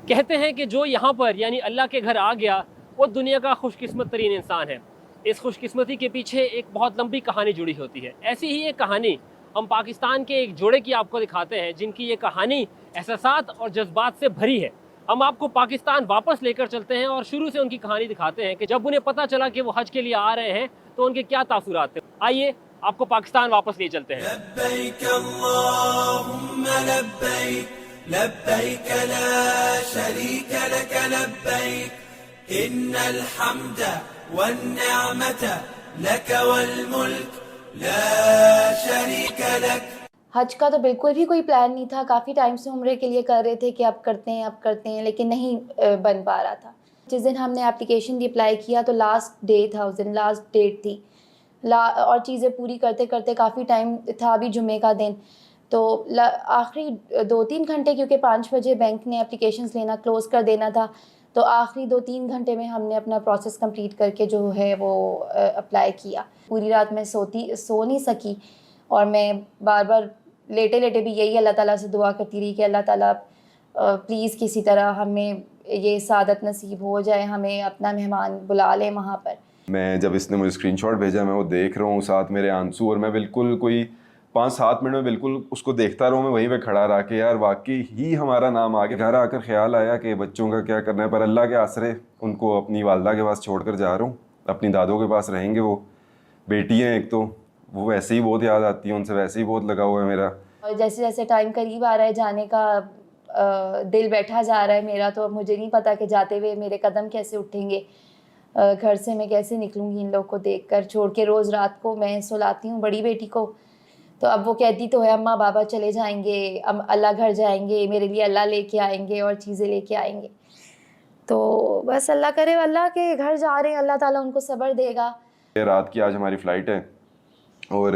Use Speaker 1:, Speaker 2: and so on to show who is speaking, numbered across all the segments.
Speaker 1: کہتے ہیں کہ جو یہاں پر یعنی اللہ کے گھر آ گیا وہ دنیا کا خوش قسمت ترین انسان ہے۔ اس خوش قسمتی کے پیچھے ایک بہت لمبی کہانی جڑی ہوتی ہے۔ ایسی ہی ایک کہانی ہم پاکستان کے ایک جوڑے کی آپ کو دکھاتے ہیں جن کی یہ کہانی احساسات اور جذبات سے بھری ہے۔ ہم آپ کو پاکستان واپس لے کر چلتے ہیں اور شروع سے ان کی کہانی دکھاتے ہیں کہ جب انہیں پتہ چلا کہ وہ حج کے لیے آ رہے ہیں تو ان کے کیا تاثرات تھے۔ آئیے آپ کو پاکستان واپس لے چلتے ہیں۔
Speaker 2: لبیک اللہم لبیک لبیک لا شریک لک لبیک ان الحمد والنعمت لک والملک لا شریک لک۔
Speaker 3: حج کا تو بالکل بھی کوئی پلان نہیں تھا، کافی ٹائم سے عمرے کے لیے کر رہے تھے کہ اب کرتے ہیں لیکن نہیں بن پا رہا تھا۔ جس دن ہم نے اپلیکیشن دی اپلائی کیا تو لاسٹ ڈے تھا، اس دن لاسٹ ڈیٹ تھی اور چیزیں پوری کرتے کرتے کافی ٹائم تھا، ابھی جمعے کا دن تو آخری 2-3 گھنٹے، کیونکہ 5 بجے بینک نے اپلیکیشنز لینا کلوز کر دینا تھا، تو آخری 2-3 گھنٹے میں ہم نے اپنا پروسیس کمپلیٹ کر کے جو ہے وہ اپلائی کیا۔ پوری رات میں سو نہیں سکی اور میں بار بار لیٹے بھی یہی اللہ تعالیٰ سے دعا کرتی رہی کہ اللہ تعالیٰ پلیز کسی طرح ہمیں یہ سعادت نصیب ہو جائے، ہمیں اپنا مہمان بلا لیں وہاں پر۔
Speaker 4: میں جب اس نے مجھے اسکرین شاٹ بھیجا میں وہ دیکھ رہا ہوں، ساتھ میرے آنسو، اور میں بالکل کوئی 5-7 منٹ میں بالکل اس کو دیکھتا رہا ہوں، میں وہیں پہ کھڑا رہا کہ یار واقعی ہی ہمارا نام آ گیا۔ گھر آ کر خیال آیا کہ بچوں کا کیا کرنا ہے، پر اللہ کے آسرے ان کو اپنی والدہ کے پاس چھوڑ کر جا رہا ہوں، اپنی دادوں کے پاس رہیں گے۔ وہ بیٹی ہیں ایک تو وہ ویسے ہی بہت یاد آتی ہیں، ان سے ویسے ہی بہت لگا ہوا ہے میرا۔
Speaker 3: اور جیسے جیسے ٹائم قریب آ رہا ہے جانے کا، دل بیٹھا جا رہا ہے میرا، تو مجھے نہیں پتا کہ جاتے ہوئے میرے قدم کیسے اٹھیں گے، گھر سے میں کیسے نکلوں گی ان لوگ کو دیکھ کر چھوڑ کے۔ روز رات کو میں سلاتی ہوں بڑی بیٹی کو، تو اب وہ کہتی تو ہے اماں بابا چلے جائیں گے، اب اللہ گھر جائیں گے، میرے لیے اللہ لے کے آئیں گے اور چیزیں لے کے آئیں گے۔ تو بس اللہ کرے، اللہ کے گھر جا رہے ہیں، اللہ تعالیٰ ان کو صبر دے گا۔
Speaker 4: رات کی آج ہماری فلائٹ ہے اور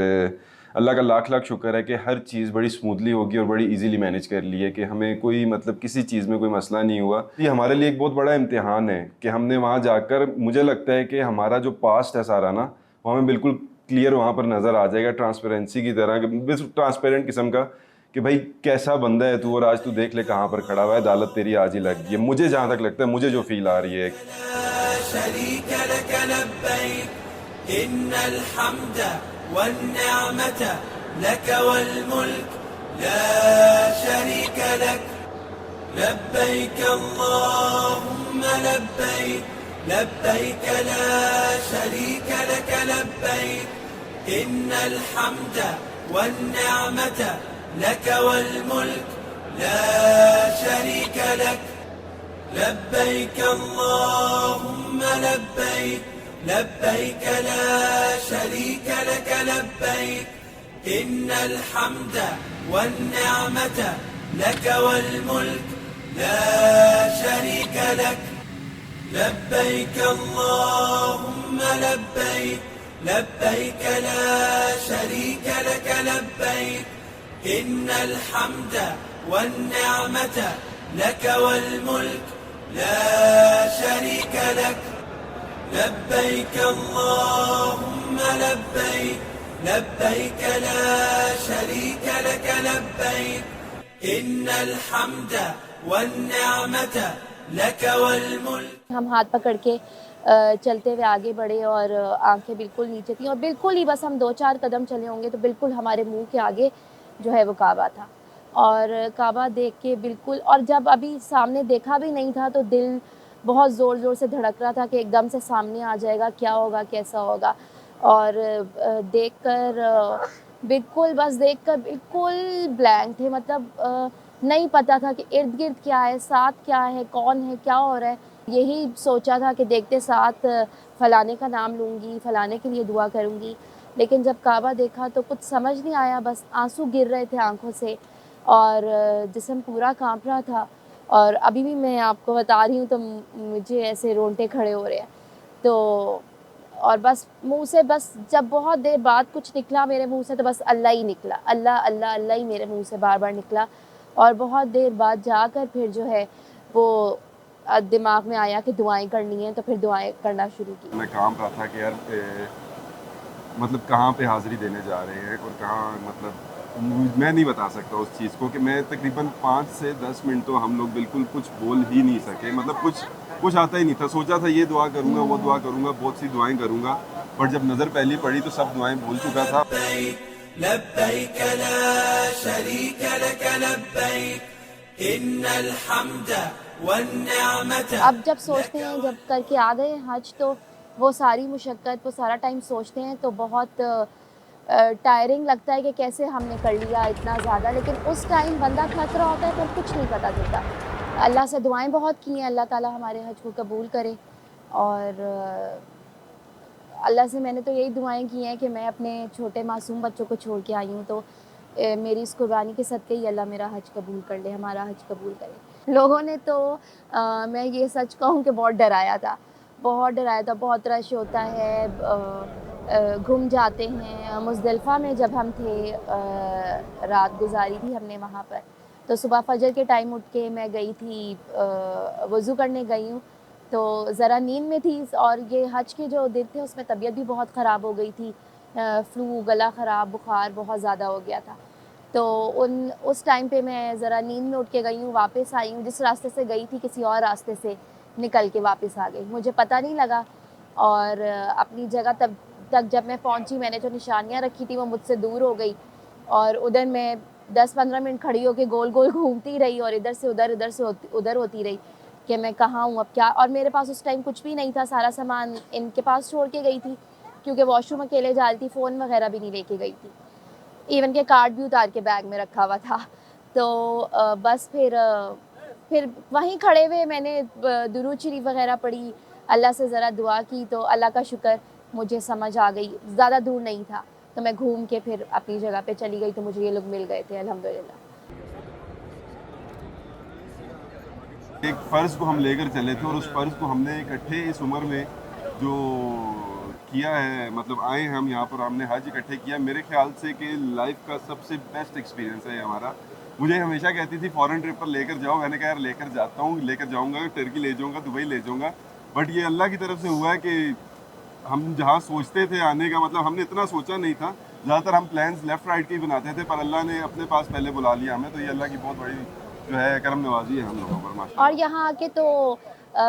Speaker 4: اللہ کا لاکھ لاکھ شکر ہے کہ ہر چیز بڑی سموتھلی ہوگی اور بڑی ایزیلی مینیج کر لی ہے، کہ ہمیں کوئی مطلب کسی چیز میں کوئی مسئلہ نہیں ہوا۔ یہ ہمارے لیے ایک بہت بڑا امتحان ہے کہ ہم نے وہاں جا کر، مجھے لگتا ہے کہ ہمارا جو پاسٹ ہے سارا نا، وہ ہمیں بالکل کلیئر وہاں پر نظر آ جائے گا، ٹرانسپیرنسی کی طرح، ٹرانسپیرنٹ قسم کا، کہ بھائی کیسا بندہ ہے تو، اور آج تو دیکھ لے کہاں پر کھڑا ہوا ہے، عدالت تیری آج ہی لگ گئی ہے۔ مجھے جہاں تک لگتا ہے، مجھے جو فیل آ رہی ہے،
Speaker 2: شریک لک لبیک ان الحمد والنعمت لک والملک لا شریک لک لبیک اللہم لبیک لبیک لا شریک لک لبیک ان الحمد والنعمت لک والملک لا شریک لک لبیک اللہم لبیک لبیک لا شریک لک لبیک ان الحمد والنعمت لک والملک لا شریک لک لبیک اللہم لبیک لبیک لا شریک لک لبیک ان الحمد والنعمت لک والملک لا شریک لک لبیک اللہم لبیک لبیک لا شریک لک لبیک ان الحمد والنعمت لک والملک۔
Speaker 3: ہم ہاتھ پکڑ کے چلتے ہوئے آگے بڑھے اور آنکھیں بالکل نیچے تھیں، اور بالکل ہی بس ہم 2-4 قدم چلے ہوں گے تو بالکل ہمارے منہ کے آگے جو ہے وہ کعبہ تھا، اور کعبہ دیکھ کے بالکل، اور جب ابھی سامنے دیکھا بھی نہیں تھا تو دل بہت زور زور سے دھڑک رہا تھا کہ ایک دم سے سامنے آ جائے گا، کیا ہوگا کیسا ہوگا۔ اور دیکھ کر بالکل بلینک تھے، مطلب نہیں پتہ تھا کہ ارد گرد کیا ہے، ساتھ کیا ہے، کون ہے، کیا ہو رہا ہے۔ یہی سوچا تھا کہ دیکھتے ساتھ فلانے کا نام لوں گی، فلانے کے لیے دعا کروں گی، لیکن جب کعبہ دیکھا تو کچھ سمجھ نہیں آیا، بس آنسو گر رہے تھے آنکھوں سے اور جسم پورا کانپ رہا تھا۔ اور ابھی بھی میں آپ کو بتا رہی ہوں تو مجھے ایسے رونٹے کھڑے ہو رہے ہیں۔ تو اور بس منہ سے، بس جب بہت دیر بعد کچھ نکلا میرے منہ سے تو بس اللہ ہی نکلا، اللہ اللہ اللہ ہی میرے منہ سے بار بار نکلا، اور بہت دیر بعد جا کر پھر جو ہے وہ دماغ میں آیا کہ دعائیں کرنی ہیں، تو پھر دعائیں کرنا شروع کی۔
Speaker 4: میں کانپ رہا تھا کہ یار مطلب کہاں پہ حاضری دینے جا رہے ہیں اور کہاں، مطلب میں نہیں بتا سکتا اس چیز کو کہ میں تقریباً 5 سے 10 منٹ تو ہم لوگ بالکل کچھ بول ہی نہیں سکے, مطلب کچھ آتا ہی نہیں تھا. سوچا تھا یہ دعا کروں گا, وہ دعا کروں گا, بہت سی دعائیں کروں گا, پر جب نظر پہلی پڑی تو سب دعائیں بول چکا تھا.
Speaker 2: لبيك لا شريك لك لبيك إن الحمد والنعمة.
Speaker 3: اب جب سوچتے ہیں, جب کر کے آ گئے حج, تو وہ ساری مشقت, وہ سارا ٹائم سوچتے ہیں تو بہت ٹائرنگ لگتا ہے کہ کیسے ہم نے کر لیا اتنا زیادہ. لیکن اس ٹائم بندہ تھک رہا ہوتا ہے پر کچھ نہیں پتہ چلتا. اللہ سے دعائیں بہت کی ہیں, اللہ تعالیٰ ہمارے حج کو قبول کرے. اور اللہ سے میں نے تو یہی دعائیں کی ہیں کہ میں اپنے چھوٹے معصوم بچوں کو چھوڑ کے آئی ہوں, تو میری اس قربانی کے صدقے ہی اللہ میرا حج قبول کر لے, ہمارا حج قبول کرے. لوگوں نے تو میں یہ سچ کہوں کہ بہت ڈرایا تھا, بہت رش ہوتا ہے, گھوم جاتے ہیں. مزدلفہ میں جب ہم تھے, رات گزاری تھی ہم نے وہاں پر, تو صبح فجر کے ٹائم اٹھ کے میں گئی تھی, وضو کرنے گئی ہوں, تو ذرا نیند میں تھی. اور یہ حج کے جو دن تھے اس میں طبیعت بھی بہت خراب ہو گئی تھی, فلو, گلا خراب, بخار بہت زیادہ ہو گیا تھا. تو اس ٹائم پہ میں ذرا نیند میں اٹھ کے گئی ہوں, واپس آئی ہوں. جس راستے سے گئی تھی کسی اور راستے سے نکل کے واپس آ گئی, مجھے پتہ نہیں لگا. اور اپنی جگہ تک جب میں پہنچی, میں نے جو نشانیاں رکھی تھی وہ مجھ سے دور ہو گئی, اور ادھر میں 10-15 منٹ کھڑی ہو کے گول گول گھومتی رہی, اور ادھر سے ادھر ہوتی رہی کہ میں کہاں ہوں اب کیا. اور میرے پاس اس ٹائم کچھ بھی نہیں تھا, سارا سامان ان کے پاس چھوڑ کے گئی تھی کیونکہ واش روم اکیلے جا رہی تھی, فون وغیرہ بھی نہیں لے کے گئی تھی, ایون کہ کارڈ بھی اتار کے بیگ میں رکھا ہوا تھا. تو بس پھر وہیں کھڑے ہوئے میں نے درود شریف وغیرہ پڑھی, اللہ سے ذرا دعا کی, تو اللہ کا شکر مجھے سمجھ آ گئی. زیادہ دور نہیں تھا تو میں گھوم کے پھر اپنی جگہ پہ چلی گئی, تو مجھے یہ لوگ مل گئے تھے الحمدللہ.
Speaker 4: ایک فرض کو ہم لے کر چلے تھے, اور اس فرض کو ہم نے اکٹھے اس عمر میں جو کیا ہے, مطلب آئے ہیں ہم یہاں پر, ہم نے حج اکٹھے کیا. میرے خیال سے کہ لائف کا سب سے بیسٹ ایکسپیرینس ہے ہمارا. مجھے ہمیشہ کہتی تھی فورن ٹرپ پر لے کر جاؤ, میں نے کہا یار لے کر جاتا ہوں, لے کر جاؤں گا, ٹرکی لے جاؤں گا, دبئی لے جاؤں گا, بٹ یہ اللہ کی طرف سے ہوا ہے کہ ہم جہاں سوچتے تھے آنے کا, مطلب ہم نے اتنا سوچا نہیں تھا. زیادہ تر ہم پلانس لیفٹ رائٹ کے ہی بناتے تھے, پر اللہ نے اپنے پاس پہلے بلا لیا ہمیں. تو یہ اللہ کی بہت بڑی جو ہے کرم نوازی ہے ہم لوگوں پر ماشاءاللہ.
Speaker 3: اور یہاں آ کے تو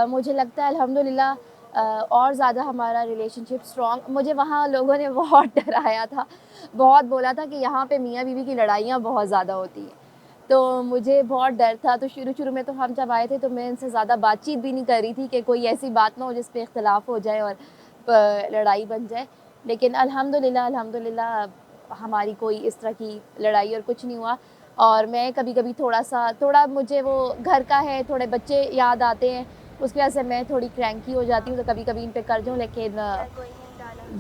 Speaker 3: مجھے لگتا ہے الحمدللہ اور زیادہ ہمارا ریلیشن شپ اسٹرانگ. مجھے وہاں لوگوں نے بہت ڈرایا تھا, بہت بولا تھا کہ یہاں پہ میاں بیوی کی لڑائیاں بہت زیادہ ہوتی ہیں, تو مجھے بہت ڈر تھا. تو شروع میں تو ہم جب آئے تھے تو میں ان سے زیادہ بات چیت بھی نہیں کر رہی تھی کہ کوئی ایسی بات نہ ہو جس پہ اختلاف ہو جائے اور لڑائی بن جائے. لیکن الحمدللہ ہماری کوئی اس طرح کی لڑائی اور کچھ نہیں ہوا. اور میں کبھی تھوڑا مجھے وہ گھر کا ہے, تھوڑے بچے یاد آتے ہیں, اس کی وجہ سے میں تھوڑی کرینکی ہو جاتی ہوں, تو کبھی ان پہ کر جاؤں. لیکن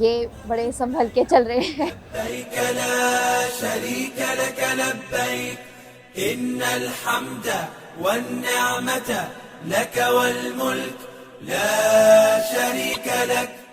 Speaker 3: یہ بڑے سنبھل کے چل رہے ہیں.
Speaker 2: لبيك لا شريك لك لبيك إن الحمد والنعمة لك والملك لا شريك لك.